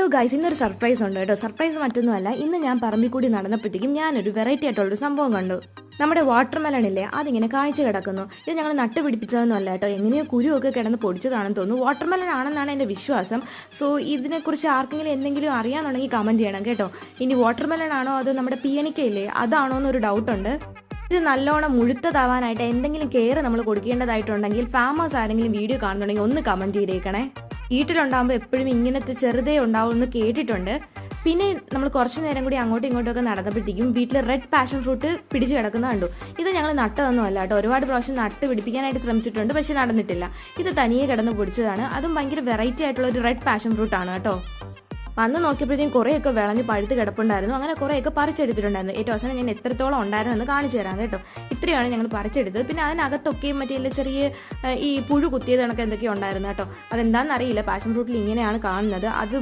Hello guys, ഇന്നൊരു surprise ഉണ്ട് കേട്ടോ. സർപ്രൈസ് മറ്റൊന്നുമല്ല, ഇന്ന് ഞാൻ പറമ്പിൽ കൂടി നടന്നപ്പോഴത്തേക്കും ഞാനൊരു വെറൈറ്റി ആയിട്ടുള്ളൊരു സംഭവം കണ്ടു. നമ്മുടെ വാട്ടർ മെലൺ ഇല്ലേ, അതിങ്ങനെ കാഴ്ച കിടക്കുന്നു. ഇത് ഞങ്ങൾ നട്ടുപിടിപ്പിച്ചതൊന്നും അല്ല കേട്ടോ, എങ്ങനെയോ കുരുവൊക്കെ കിടന്ന് പൊടിച്ചതാണെന്ന് തോന്നുന്നു. വാട്ടർ മെലൺ ആണെന്നാണ് എൻ്റെ വിശ്വാസം. സോ ഇതിനെക്കുറിച്ച് ആർക്കെങ്കിലും എന്തെങ്കിലും അറിയാനുണ്ടെങ്കിൽ കമൻറ്റ് ചെയ്യണം കേട്ടോ. ഇനി വാട്ടർ മെലൺ ആണോ അത് നമ്മുടെ പിയനിക്കയില്ലേ അതാണോ എന്നൊരു ഡൗട്ടുണ്ട്. ഇത് നല്ലോണം മുഴുത്തതാവാനായിട്ട് എന്തെങ്കിലും കെയർ നമ്മൾ കൊടുക്കേണ്ടതായിട്ടുണ്ടെങ്കിൽ ഫാമേഴ്സ് ആരെങ്കിലും വീഡിയോ കാണുന്നുണ്ടെങ്കിൽ ഒന്ന് കമൻറ്റ് ചെയ്തേക്കണേ. വീട്ടിലുണ്ടാകുമ്പോൾ എപ്പോഴും ഇങ്ങനത്തെ ചെറുതേ ഉണ്ടാവുമെന്ന് കേട്ടിട്ടുണ്ട്. പിന്നെ നമ്മൾ കുറച്ച് നേരം കൂടി അങ്ങോട്ടും ഇങ്ങോട്ടും ഒക്കെ നടന്നപ്പോഴത്തേക്കും വീട്ടിൽ റെഡ് പാഷൻ ഫ്രൂട്ട് പിടിച്ച് കിടക്കുന്ന കണ്ടു. ഇത് ഞങ്ങൾ നട്ടതൊന്നും അല്ല കേട്ടോ, ഒരുപാട് പ്രാവശ്യം നട്ട് പിടിപ്പിക്കാനായിട്ട് ശ്രമിച്ചിട്ടുണ്ട്, പക്ഷെ നടന്നിട്ടില്ല. ഇത് തനിയെ കിടന്ന് പൊടിച്ചതാണ്. അതും ഭയങ്കര വെറൈറ്റി ആയിട്ടുള്ള ഒരു റെഡ് പാഷൻ ഫ്രൂട്ട് ആണ് കേട്ടോ. വന്ന് നോക്കിയപ്പോഴത്തേക്കും കുറേയൊക്കെ വിളഞ്ഞ് പഴുത്ത് കിടപ്പുണ്ടായിരുന്നു. അങ്ങനെ കുറേയൊക്കെ പറിച്ചെടുത്തിട്ടുണ്ടായിരുന്നു. ഏറ്റവും അവസാനം ഞാൻ എത്രത്തോളം ഉണ്ടായിരുന്നെന്ന് കാണിച്ചു തരാം കേട്ടോ. ഇത്രയാണ് ഞങ്ങൾ പറിച്ചെടുത്തത്. പിന്നെ അതിനകത്തൊക്കെയും മറ്റേ ചെറിയ ഈ പുഴു കുത്തിയത് കണക്ക് എന്തൊക്കെയോ ഉണ്ടായിരുന്നു കേട്ടോ. അതെന്താണെന്ന് അറിയില്ല, പാഷൻ ഫ്രൂട്ടിൽ ഇങ്ങനെയാണ് കാണുന്നത്. അത്